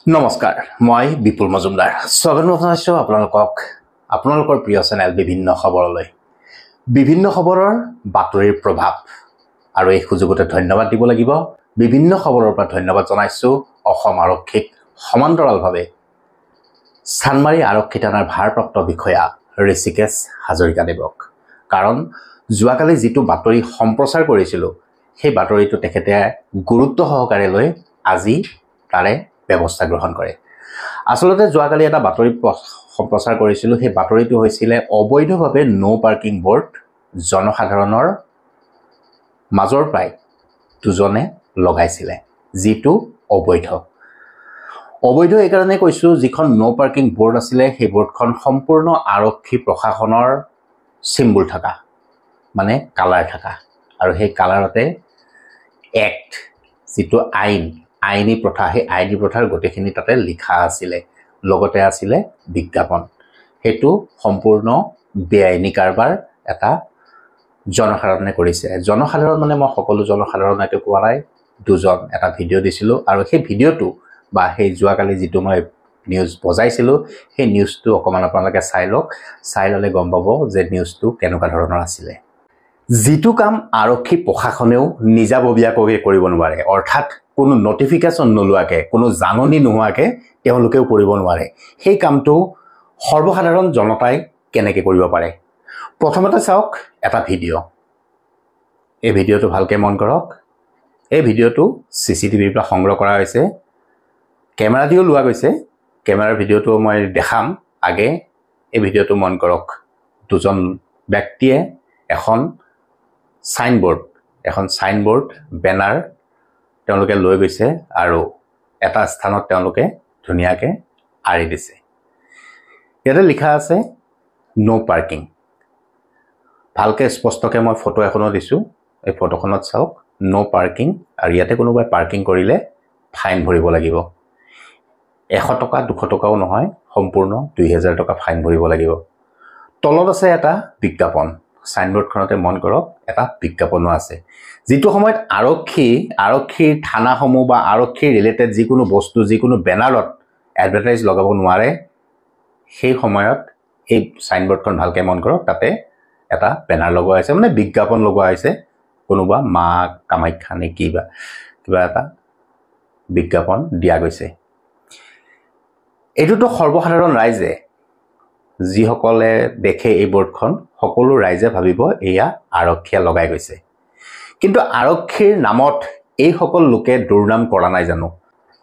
নমস্কাৰ মই বিপুল মজুমদাৰ স্বাগতম জনাইছো আপোনালোকৰ প্ৰিয় চেনেল বিভিন্ন খবৰৰ বাতৰিৰ প্ৰভাৱ আৰু এই সুযোগতে ধন্যবাদ দিব লাগিব বিভিন্ন খবৰৰ পৰা ধন্যবাদ জনাইছো অসম আৰক্ষীক সমান্তৰালভাৱে চানমাৰী আৰক্ষী থানাৰ ভাৰপ্ৰাপ্ত বিষয়া ঋষিকেশ হাজৰিকাদেৱক কাৰণ যোৱাকালি যিটো বাতৰি সম্প্ৰচাৰ কৰিছিল সেই বাতৰিটো তেখেতে গুৰুত্ব সহকাৰে লৈ আজি তাৰে ব্যৱস্থা গ্ৰহণ কৰে আসলতে যোৱাকালি এটা বাতৰি সম্প্ৰচাৰ কৰিছিল সেই বাতৰিটো হৈছিল অবৈধভাৱে নো পাৰ্কিং বোৰ্ড জনসাধাৰণৰ মাজৰ প্ৰায় দুজনে লগাইছিল যিটো অবৈধ এই কাৰণে কৈছো যিখন নো পাৰ্কিং বোৰ্ড আছিল সেই বোৰ্ডখন সম্পূৰ্ণ আৰক্ষী প্ৰশাসনৰ সিম্বল থকা মানে কালাৰ থকা আৰু সেই কালাৰতে এক্ট যিটো আইনী প্ৰথা সেই আইনী প্ৰথাৰ গটেখিনি তাতে লিখা আছিল লগতে আছিল বিজ্ঞাপন হেতু সম্পূৰ্ণ বেআইনী কাৰবাৰ এটা জনসাধাৰণে কৰিছে জনসাধাৰণ মানে মই সকলো জনসাধাৰণকে কোৱা নাই দুজন এটা ভিডিও দিছিল আৰু সেই ভিডিওটো বা সেই যোৱাকালি যিটো মই নিউজ বজাইছিল সেই নিউজটো অকমান আপোনালোকে চাই ললে গম পাব যে নিউজটো কেনেকুৱা ধৰণৰ আছিল যিটো কাম আৰক্ষী প্ৰশাসনেও নিজাববীয়াকৈ কৰিব নোৱাৰে অৰ্থাৎ কোনো নটিফিকেশন নলোৱাকে কোনো জাননী নোহোৱাকে তেওঁলোকেও কৰিব নোৱাৰে সেই কামটো সৰ্বসাধাৰণ জনতাই কেনেকৈ কৰিব পাৰে প্ৰথমতে চাওক এটা ভিডিও এই ভিডিওটো ভালকে মন কৰক এই ভিডিওটো সিসিটিভিৰ পৰা সংগ্ৰহ কৰা হৈছে কেমেৰা দিও লোৱা গৈছে কেমেৰাৰ ভিডিওটো মই দেখাম আগে এই ভিডিওটো মন কৰক দুজন ব্যক্তিয়ে এখন সাইনবোৰ্ড বেনাৰ তেওঁলোকে লৈ গৈছে আৰু এটা স্থানত তেওঁলোকে ধুনিয়াকে আৰি দিছে ইয়াতে লিখা আছে নো পাৰ্কিং ভালকে স্পষ্টকে মই ফটো এখনো দিছো এই ফটোখনত চাওক নো পাৰ্কিং আৰু ইয়াতে কোনোবাই পাৰ্কিং কৰিলে ফাইন ভৰিব লাগিব 100 টকা 200 টকাও নহয় সম্পূৰ্ণ 2000 টকা ফাইন ভৰিব লাগিব তলত আছে এটা বিজ্ঞাপন সাইনবোৰ্ডখনতে মন কৰক এটা বিজ্ঞাপনো আছে যেটো সময়ত আৰক্ষীৰ থানাসমূহ বা আৰক্ষীৰ ৰিলেটেড যিকোনো বস্তু যিকোনো বেনাৰত এডভাৰটাইজ লগাব নোৱাৰে সেই সময়ত এই সাইনবোৰ্ডখন ভালকে মন কৰক তাতে এটা বেনাৰ লগোৱা আছে মানে বিজ্ঞাপন লগোৱা আছে কোনোবা মা কামাখ্যা নে কিবা এটা বিজ্ঞাপন দিয়া গৈছে এটোটো সৰ্বসাধাৰণ ৰাইজে যিসকলে দেখে এই বোৰ্ডখন সকলো ৰাইজে ভাবিব এয়া আৰক্ষীয়ে লগাই গৈছে কিন্তু আৰক্ষীৰ নামত এই সকল লোকে দুৰ্নাম কৰা নাই জানো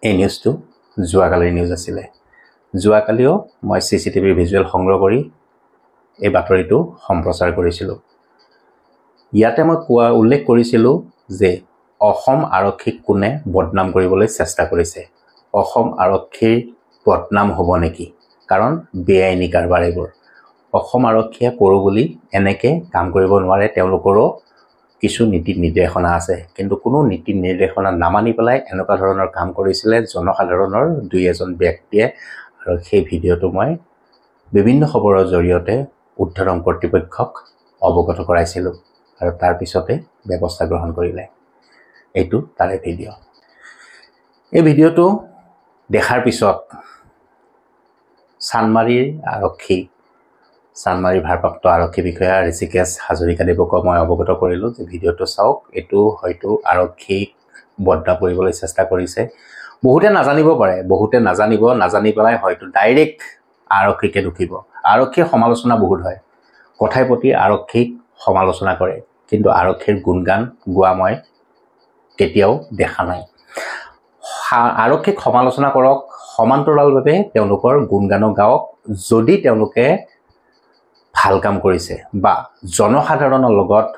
এই নিউজটো যোৱাকালিৰ নিউজ আছিল যোৱাকালিও মই সিসিটিভি ভিজুৱেল সংগ্ৰহ কৰি এই বাতৰিটো সম্প্ৰচাৰ কৰিছিল ইয়াতে মই উল্লেখ কৰিছিল যে অসম আৰক্ষীক কোনে বদনাম কৰিবলৈ চেষ্টা কৰিছে অসম আৰক্ষীৰ বদনাম হ'ব নেকি কাৰণ বেআইনী কাৰবাৰ এইবোৰ অসম আৰক্ষীয়ে কৰো বুলি এনেকে কাম কৰিব নোৱাৰে তেওঁলোকৰো কিছু নীতি নিৰ্দেশনা আছে কিন্তু কোনো নীতি নিৰ্দেশনা নামানি পেলাই এনেকুৱা ধৰণৰ কাম কৰিছিল জনসাধাৰণৰ দুই এজন ব্যক্তিয়ে আৰু সেই ভিডিওটো মই বিভিন্ন খবৰৰ জৰিয়তে উদ্ধাৰণ কৰ্তৃপক্ষক অৱগত কৰাইছিল আৰু তাৰ পিছতে ব্যৱস্থা গ্ৰহণ কৰিলে এইটো তাৰে ভিডিও এই ভিডিওটো দেখাৰ পিছত চানমাৰীৰ ভাৰপ্ৰাপ্ত আৰক্ষী বিষয়া ঋষিকেশ হাজৰিকাদেৱক মই অৱগত কৰিলো যে ভিডিওটো চাওক এটো হয়তো আৰক্ষীক বদনাম কৰিবলৈ চেষ্টা কৰিছে বহুতে নাজানিব পাৰে বহুতে নাজানি পেলাই হয়তো ডাইৰেক্ট আৰক্ষীকে দুখিব আৰক্ষীৰ সমালোচনা বহুত হয় কথাই প্ৰতি আৰক্ষীক সমালোচনা কৰে কিন্তু আৰক্ষীৰ গুণগান গোৱা মই কেতিয়াও দেখা নাই আৰক্ষীক সমালোচনা কৰক সমান্তৰালভাৱে তেওঁলোকৰ গুণগানো গাওক যদি তেওঁলোকে ভাল কাম কৰিছে বা জনসাধাৰণৰ লগত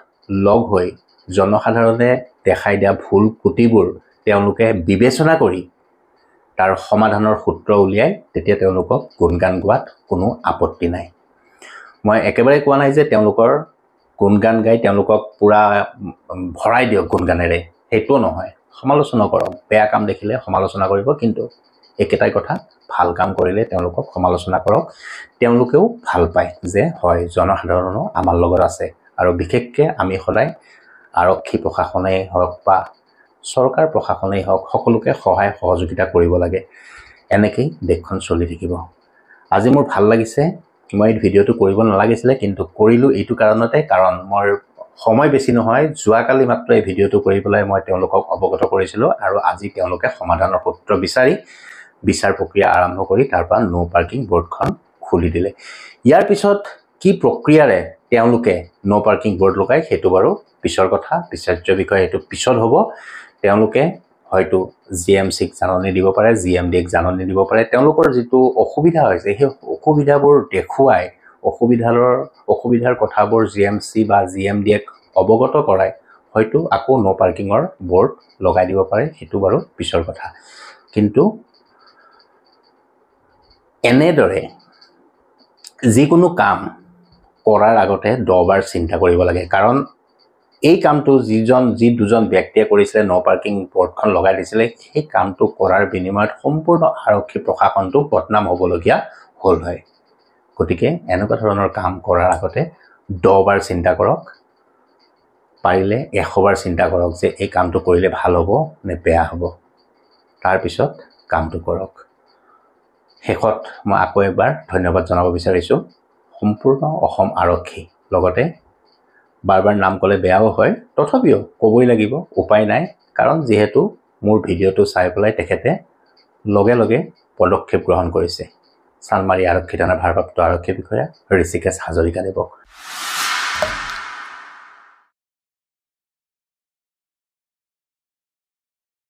লগ হৈ জনসাধাৰণে দেখাই দিয়া ভুল কুটিবোৰ তেওঁলোকে বিবেচনা কৰি তাৰ সমাধানৰ সূত্ৰ উলিয়াই তেতিয়া তেওঁলোকক গুণগান গোৱাত কোনো আপত্তি নাই মই একেবাৰে কোৱা নাই যে তেওঁলোকৰ গুণগান গাই তেওঁলোকক পুৰা ভৰাই দিয়ক গুণগানেৰে হেতু নহয় সমালোচনা কৰক বেয়া কাম দেখিলে সমালোচনা কৰিব কিন্তু একেটাই কথা ভাল কাম কৰিলে তেওঁলোকক সমালোচনা কৰক তেওঁলোকেও ভাল পায় যে হয় জনসাধাৰণো আমাৰ লগত আছে আৰু বিশেষকৈ আমি সদায় আৰক্ষী প্ৰশাসনেই হওক বা চৰকাৰ প্ৰশাসনেই হওক সকলোকে সহায় সহযোগিতা কৰিব লাগে এনেকেই দেশখন চলি থাকিব। আজি মোৰ ভাল লাগিছে, মই এই ভিডিঅ'টো কৰিব নালাগিছিলে, কিন্তু কৰিলোঁ এইটো কাৰণতে, কাৰণ মোৰ সময় বেছি নহয়। যোৱাকালি মাত্ৰ এই ভিডিঅ'টো কৰি পেলাই মই তেওঁলোকক অৱগত কৰিছিলোঁ, আৰু আজি তেওঁলোকে সমাধানৰ সূত্ৰ বিচাৰি বিচাৰ প্ৰক্ৰিয়া আৰম্ভ কৰি তাৰ পৰা নো পাৰ্কিং বৰ্ডখন খুলি দিলে। ইয়াৰ পিছত কি প্ৰক্ৰিয়াৰে তেওঁলোকে নো পাৰ্কিং বৰ্ড লগায় সেইটো বাৰু পিছৰ কথা, বিচাৰ্য বিষয়, এইটো পিছত হ'ব। তেওঁলোকে হয়তো GMCক জাননী দিব পাৰে, GMDক জাননী দিব পাৰে। তেওঁলোকৰ যিটো অসুবিধা হৈছে সেই অসুবিধাবোৰ দেখুৱাই অসুবিধাৰ কথাবোৰ GMC বা GMDক অৱগত কৰাই হয়তো আকৌ নো পাৰ্কিঙৰ বৰ্ড লগাই দিব পাৰে, সেইটো বাৰু পিছৰ কথা। কিন্তু এনেদৰে যিকোনো কাম কৰাৰ আগতে 10 বাৰ চিন্তা কৰিব লাগে, কাৰণ এই কামটো যি দুজন ব্যক্তিয়ে কৰিছিলে, নো পাৰ্কিং বৰ্ডখন লগাই দিছিলে, সেই কামটো কৰাৰ বিনিময়ত সম্পূৰ্ণ আৰক্ষী প্ৰশাসনটো বদনাম হ'বলগীয়া হ'ল হয়। গতিকে এনেকুৱা ধৰণৰ কাম কৰাৰ আগতে 10 বাৰ চিন্তা কৰক, পাৰিলে 100 বাৰ চিন্তা কৰক যে এই কামটো কৰিলে ভাল হ'ব নে বেয়া হ'ব, তাৰপিছত কামটো কৰক। শেষত মই আকৌ এবাৰ ধন্যবাদ জনাব বিচাৰিছোঁ সম্পূৰ্ণ অসম আৰক্ষী। লগতে বাৰ বাৰ নাম ক'লে বেয়াও হয়, তথাপিও ক'বই লাগিব, উপায় নাই, কাৰণ যিহেতু মোৰ ভিডিঅ'টো চাই পেলাই তেখেতে লগে লগে পদক্ষেপ গ্ৰহণ কৰিছে। চানমাৰী আৰক্ষী থানাৰ ভাৰপ্ৰাপ্ত আৰক্ষী বিষয়া ঋষিকেশ হাজৰিকাদেৱক